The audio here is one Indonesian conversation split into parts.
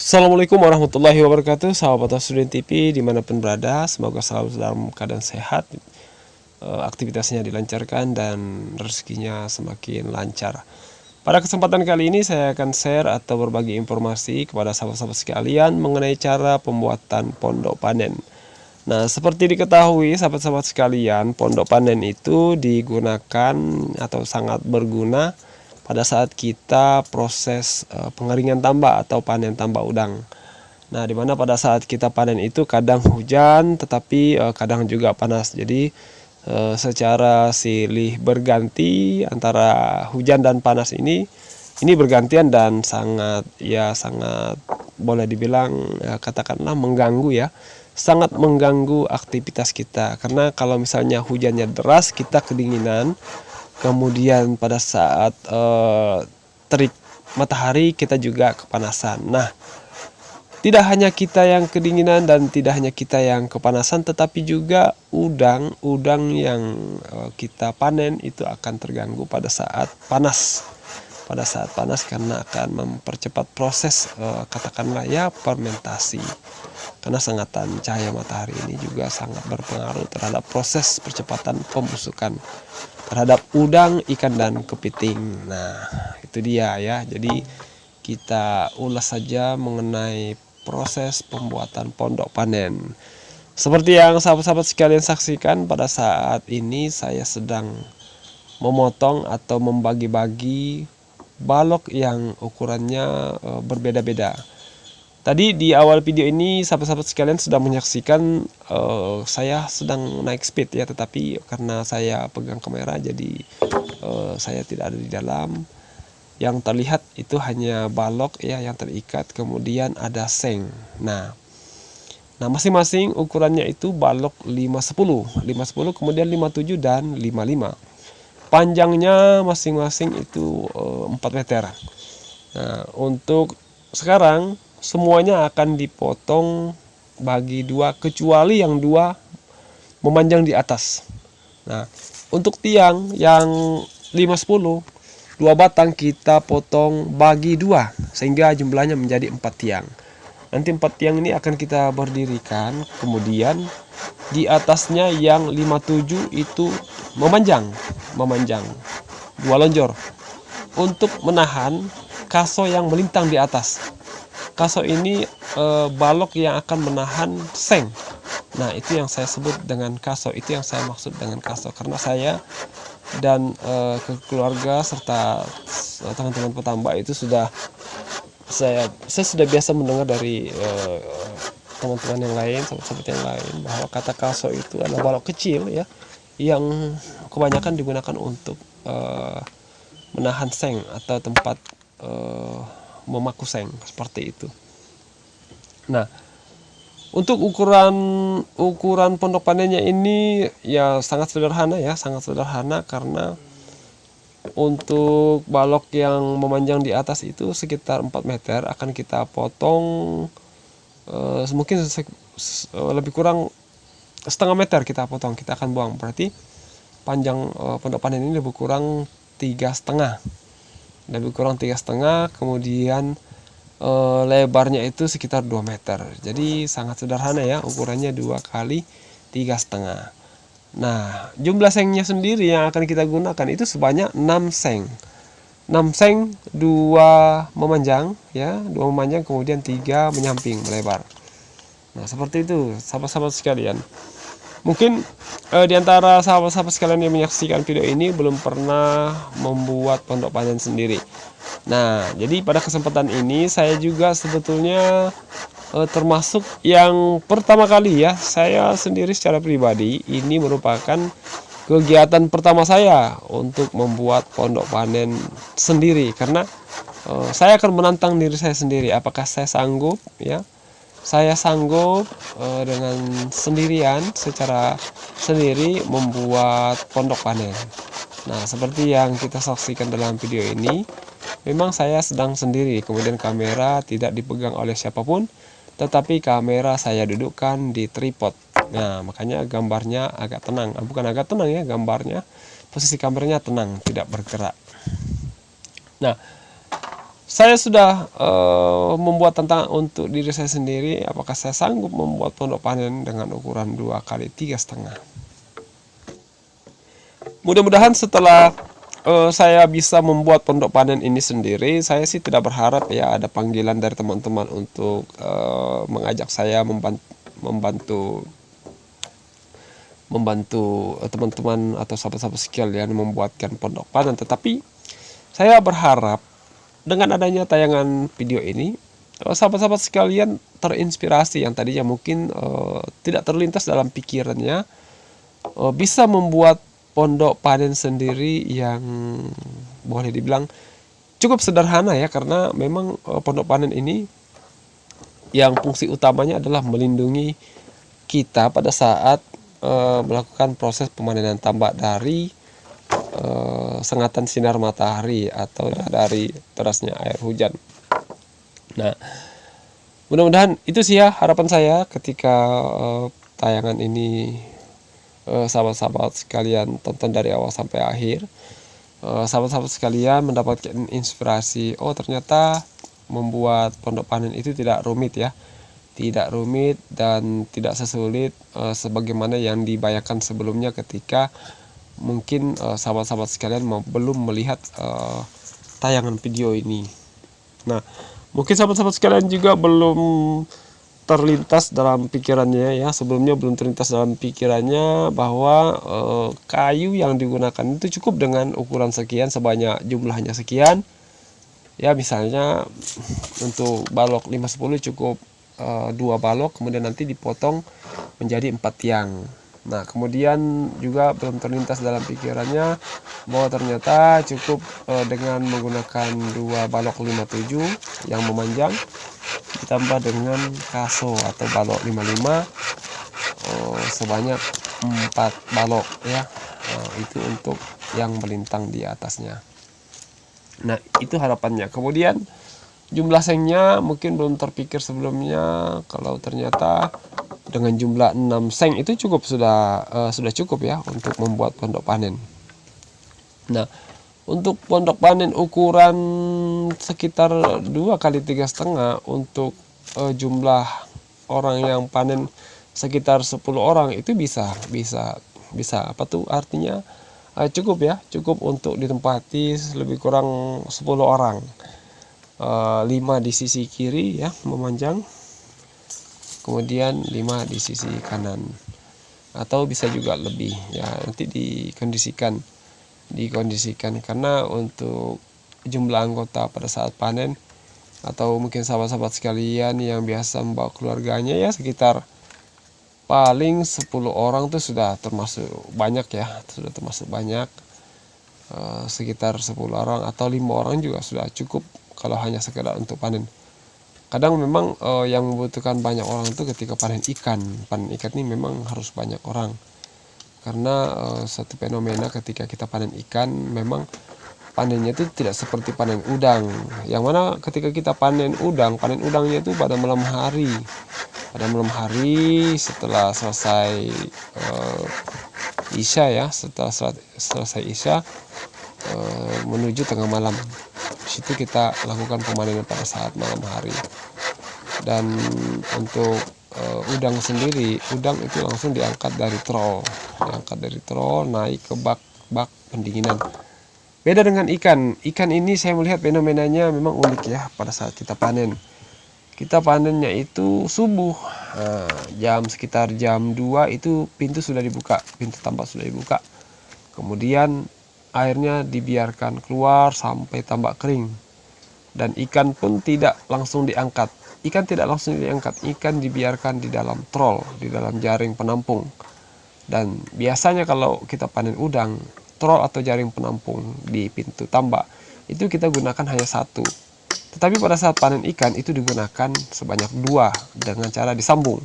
Assalamualaikum warahmatullahi wabarakatuh, sahabat Student TV dimanapun berada, semoga selalu dalam keadaan sehat, aktivitasnya dilancarkan dan rezekinya semakin lancar. Pada kesempatan kali ini saya akan share atau berbagi informasi kepada sahabat-sahabat sekalian mengenai cara pembuatan pondok panen. Nah, seperti diketahui sahabat-sahabat sekalian, pondok panen itu digunakan atau sangat berguna pada saat kita proses pengeringan tambak atau panen tambak udang. Nah, dimana pada saat kita panen itu kadang hujan, tetapi kadang juga panas. Jadi secara silih berganti antara hujan dan panas ini bergantian dan sangat boleh dibilang katakanlah mengganggu ya. Sangat mengganggu aktivitas kita. Karena kalau misalnya hujannya deras, kita kedinginan. Kemudian pada saat terik matahari kita juga kepanasan. Nah, tidak hanya kita yang kedinginan dan tidak hanya kita yang kepanasan, tetapi juga udang yang kita panen itu akan terganggu pada saat panas. Pada saat panas karena akan mempercepat proses katakanlah ya fermentasi. Karena sengatan cahaya matahari ini juga sangat berpengaruh terhadap proses percepatan pembusukan terhadap udang, ikan, dan kepiting. Nah, itu dia ya. Jadi kita ulas saja mengenai proses pembuatan pondok panen. Seperti yang sahabat-sahabat sekalian saksikan, pada saat ini saya sedang memotong atau membagi-bagi balok yang ukurannya berbeda-beda. Tadi di awal video ini sahabat-sahabat sekalian sudah menyaksikan saya sedang naik speed ya, tetapi karena saya pegang kamera jadi saya tidak ada di dalam. Yang terlihat itu hanya balok ya yang terikat, kemudian ada seng. Nah masing-masing ukurannya itu balok 510, kemudian 57 dan 55. Panjangnya masing-masing itu 4 meter. Nah, untuk sekarang semuanya akan dipotong bagi dua, kecuali yang dua memanjang di atas. Nah, untuk tiang yang 510, 2 batang kita potong bagi dua sehingga jumlahnya menjadi 4 tiang. Nanti 4 tiang ini akan kita berdirikan, kemudian di atasnya yang 57 itu memanjang 2 lonjor untuk menahan kaso yang melintang di atas. Kaso ini balok yang akan menahan seng. Nah, itu yang saya sebut dengan kaso, itu yang saya maksud dengan kaso, karena saya dan keluarga serta teman-teman petambak itu sudah saya sudah biasa mendengar dari teman-teman yang lain, sahabat-sahabat yang lain, bahwa kata kaso itu adalah balok kecil ya, yang kebanyakan digunakan untuk menahan seng atau tempat memaku seng seperti itu. Nah, untuk ukuran pondok panennya ini ya sangat sederhana ya, sangat sederhana, karena untuk balok yang memanjang di atas itu sekitar 4 meter akan kita potong mungkin lebih kurang setengah meter kita potong, kita akan buang. Berarti panjang pondok panen ini lebih kurang 3,5, kemudian lebarnya itu sekitar 2 meter. Jadi sangat sederhana ya, ukurannya 2 kali 3,5. Nah, jumlah sengnya sendiri yang akan kita gunakan itu sebanyak 6 seng. 6 seng, 2 memanjang ya, 2 memanjang kemudian 3 menyamping melebar. Nah, seperti itu sahabat-sahabat sekalian. Mungkin di antara sahabat-sahabat sekalian yang menyaksikan video ini belum pernah membuat pondok panen sendiri. Nah, jadi pada kesempatan ini saya juga sebetulnya termasuk yang pertama kali ya. Saya sendiri secara pribadi ini merupakan kegiatan pertama saya untuk membuat pondok panen sendiri, karena saya akan menantang diri saya sendiri, apakah saya sanggup ya. Saya sanggup dengan sendirian, secara sendiri membuat pondok panen. Nah, seperti yang kita saksikan dalam video ini, memang saya sedang sendiri, kemudian kamera tidak dipegang oleh siapapun, tetapi kamera saya dudukkan di tripod. Nah, makanya gambarnya agak tenang, bukan agak tenang ya, gambarnya, posisi kameranya tenang, tidak bergerak. Nah, Saya sudah membuat tantangan untuk diri saya sendiri, apakah saya sanggup membuat pondok panen dengan ukuran 2 kali 3,5. Mudah-mudahan setelah saya bisa membuat pondok panen ini sendiri, saya sih tidak berharap ya ada panggilan dari teman-teman untuk mengajak saya membantu teman-teman atau sahabat-sahabat sekalian membuatkan pondok panen. Tetapi saya berharap dengan adanya tayangan video ini, sahabat-sahabat sekalian terinspirasi yang tadinya mungkin tidak terlintas dalam pikirannya, bisa membuat pondok panen sendiri yang boleh dibilang cukup sederhana ya, karena memang pondok panen ini yang fungsi utamanya adalah melindungi kita pada saat melakukan proses pemanenan tambak dari sengatan sinar matahari atau dari derasnya air hujan. Nah, mudah-mudahan itu sih ya harapan saya ketika tayangan ini sahabat-sahabat sekalian tonton dari awal sampai akhir. Sahabat-sahabat sekalian mendapatkan inspirasi, oh ternyata membuat pondok panen itu tidak rumit ya. Tidak rumit dan tidak sesulit sebagaimana yang dibayangkan sebelumnya ketika mungkin sahabat-sahabat sekalian belum melihat tayangan video ini. Nah, mungkin sahabat-sahabat sekalian juga belum terlintas dalam pikirannya ya, sebelumnya belum terlintas dalam pikirannya bahwa kayu yang digunakan itu cukup dengan ukuran sekian, sebanyak jumlahnya sekian. Ya, misalnya untuk balok 5-10 cukup 2 balok, kemudian nanti dipotong menjadi 4 tiang. Nah, kemudian juga belum terlintas dalam pikirannya bahwa ternyata cukup dengan menggunakan 2 balok 57 yang memanjang ditambah dengan kaso atau balok 55 sebanyak 4 balok ya. Itu untuk yang melintang di atasnya. Nah, itu harapannya. Kemudian jumlah sengnya mungkin belum terpikir sebelumnya, kalau ternyata dengan jumlah 6 seng itu sudah cukup ya untuk membuat pondok panen. Nah, untuk pondok panen ukuran sekitar 2 kali 3,5 untuk jumlah orang yang panen sekitar 10 orang itu bisa apa tuh artinya cukup ya, cukup untuk ditempati lebih kurang 10 orang. 5 di sisi kiri ya memanjang, kemudian 5 di sisi kanan, atau bisa juga lebih ya, nanti dikondisikan karena untuk jumlah anggota pada saat panen atau mungkin sahabat-sahabat sekalian yang biasa membawa keluarganya ya sekitar paling 10 orang tuh sudah termasuk banyak ya, sudah termasuk banyak. Sekitar 10 orang atau 5 orang juga sudah cukup kalau hanya sekedar untuk panen. Kadang memang yang membutuhkan banyak orang itu ketika panen ikan ini memang harus banyak orang, karena satu fenomena ketika kita panen ikan memang panennya itu tidak seperti panen udang, yang mana ketika kita panen udangnya itu pada malam hari setelah selesai isya ya, setelah selesai isya menuju tengah malam. Di situ kita lakukan pemanenan pada saat malam hari. Dan untuk udang sendiri, udang itu langsung diangkat dari trol, naik ke bak pendinginan. Beda dengan ikan ini saya melihat fenomenanya memang unik ya. Pada saat kita panennya itu subuh, sekitar jam 2 itu pintu tambak sudah dibuka, kemudian airnya dibiarkan keluar sampai tambak kering, dan ikan pun tidak langsung diangkat. Ikan dibiarkan di dalam trol, di dalam jaring penampung. Dan biasanya kalau kita panen udang, trol atau jaring penampung di pintu tambak itu kita gunakan hanya 1. Tetapi pada saat panen ikan itu digunakan sebanyak 2 dengan cara disambung.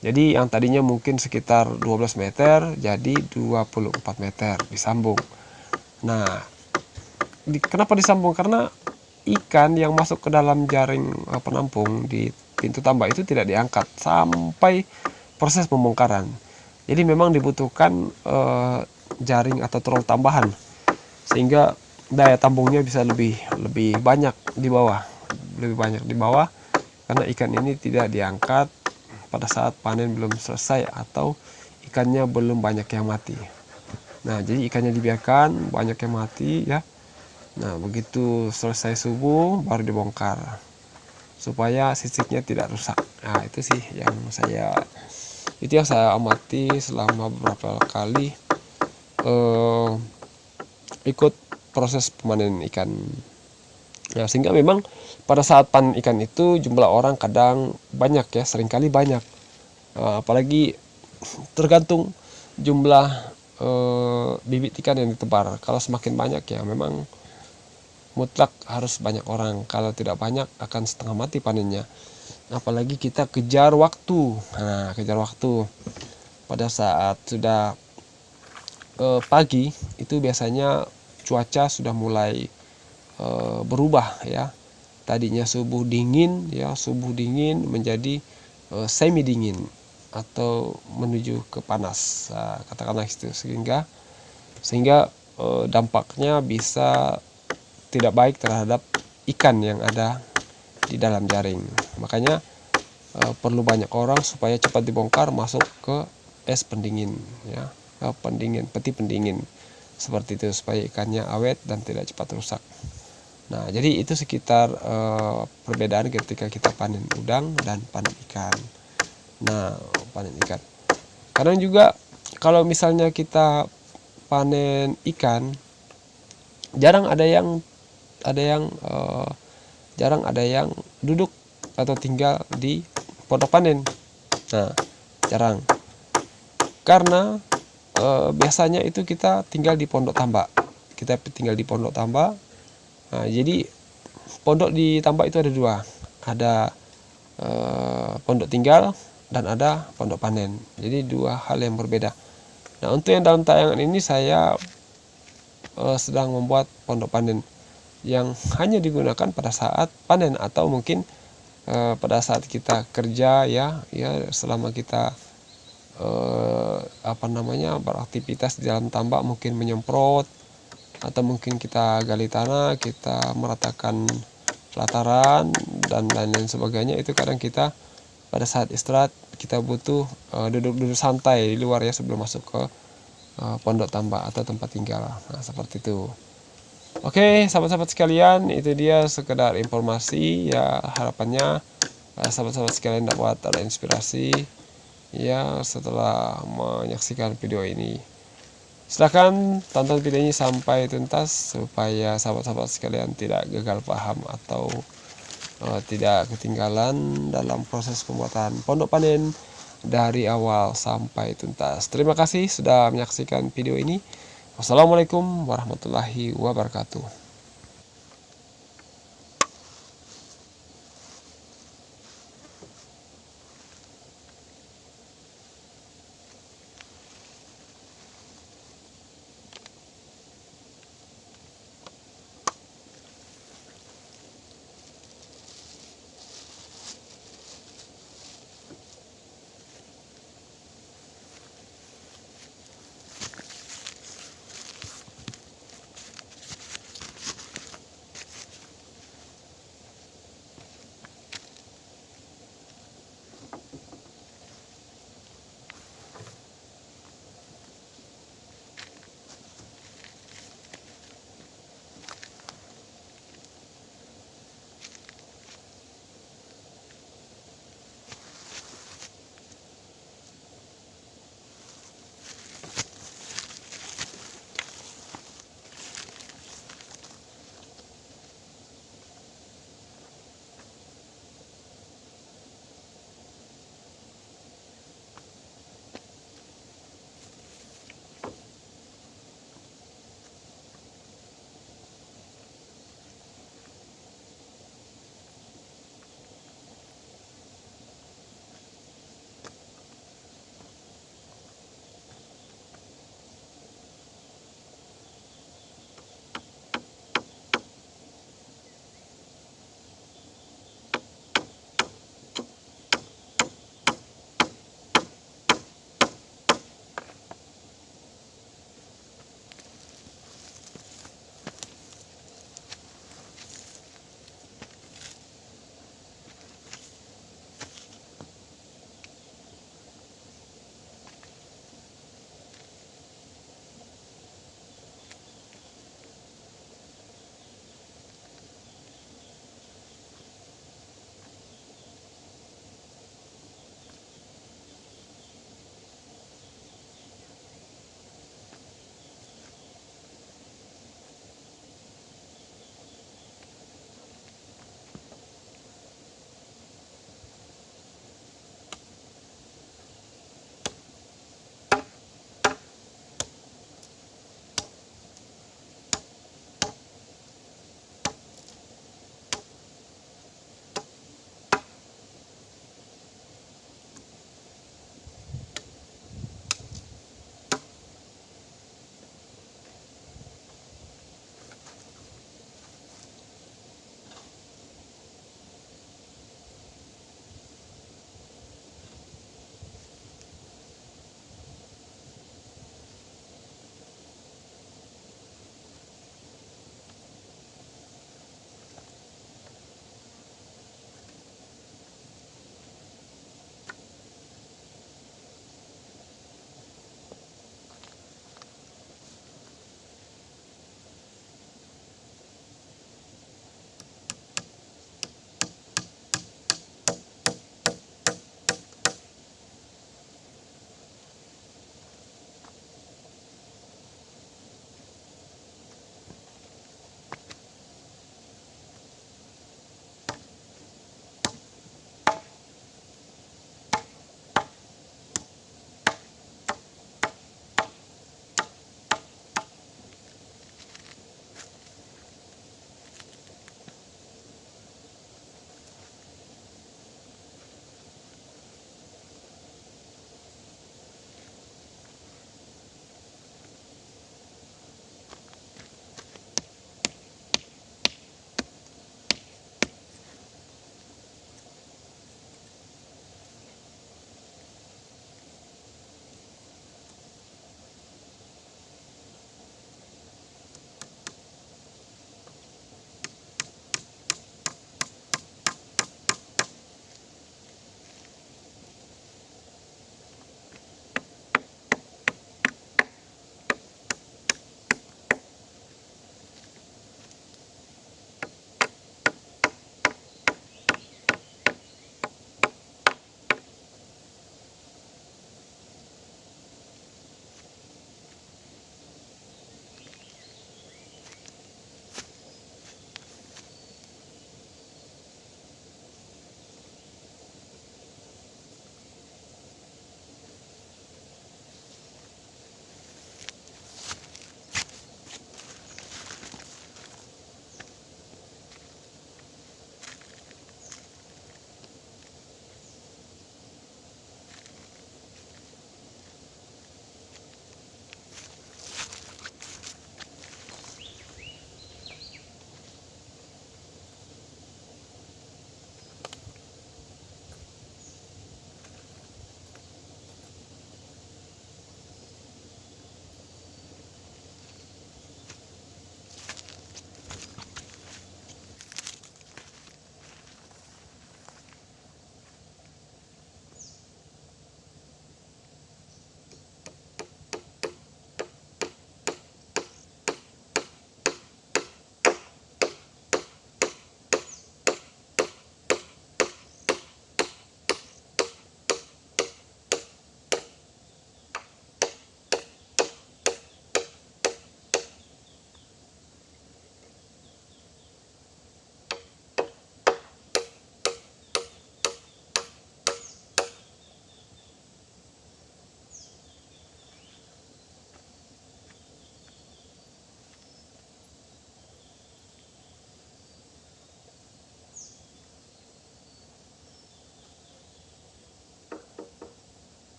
Jadi yang tadinya mungkin sekitar 12 meter jadi 24 meter disambung. Nah, kenapa disambung? Karena ikan yang masuk ke dalam jaring penampung di pintu tambak itu tidak diangkat sampai proses pembongkaran. Jadi memang dibutuhkan jaring atau trol tambahan, sehingga daya tampungnya bisa lebih banyak di bawah, karena ikan ini tidak diangkat pada saat panen belum selesai atau ikannya belum banyak yang mati. Nah, jadi ikannya dibiarkan banyak yang mati ya. Nah, begitu selesai subuh baru dibongkar supaya sisiknya tidak rusak. Nah, itu sih yang saya amati selama beberapa kali ikut proses pemanenan ikan. Nah, sehingga memang pada saat panen ikan itu jumlah orang kadang banyak ya, seringkali banyak. Apalagi tergantung jumlah bibit ikan yang ditebar. Kalau semakin banyak ya memang mutlak harus banyak orang. Kalau tidak banyak akan setengah mati panennya. Apalagi kita kejar waktu. Nah, kejar waktu pada saat sudah pagi itu biasanya cuaca sudah mulai berubah ya. Tadinya subuh dingin menjadi semi dingin atau menuju ke panas, katakanlah itu, sehingga dampaknya bisa tidak baik terhadap ikan yang ada di dalam jaring. Makanya perlu banyak orang supaya cepat dibongkar masuk ke es pendingin ya, peti pendingin seperti itu, supaya ikannya awet dan tidak cepat rusak. Nah, jadi itu sekitar perbedaan ketika kita panen udang dan panen ikan. Nah, panen ikan. Kadang juga kalau misalnya kita panen ikan, jarang ada yang duduk atau tinggal di pondok panen. Nah, jarang. Karena biasanya itu kita tinggal di pondok tambak. Nah, jadi pondok di tambak itu ada dua. Ada pondok tinggal dan ada pondok panen. Jadi dua hal yang berbeda. Nah, untuk yang dalam tayangan ini saya sedang membuat pondok panen yang hanya digunakan pada saat panen, atau mungkin pada saat kita kerja ya selama kita beraktivitas di dalam tambak, mungkin menyemprot atau mungkin kita gali tanah, kita meratakan pelataran dan lain-lain sebagainya. Itu kadang kita pada saat istirahat kita butuh duduk santai di luar ya sebelum masuk ke pondok tambak atau tempat tinggal. Nah, seperti itu. Oke, sahabat-sahabat sekalian, itu dia sekedar informasi ya, harapannya sahabat-sahabat sekalian dapat ada inspirasi ya setelah menyaksikan video ini. Silakan tonton video ini sampai tuntas supaya sahabat-sahabat sekalian tidak gagal paham atau tidak ketinggalan dalam proses pembuatan pondok panen dari awal sampai tuntas. Terima kasih sudah menyaksikan video ini. Wassalamualaikum warahmatullahi wabarakatuh.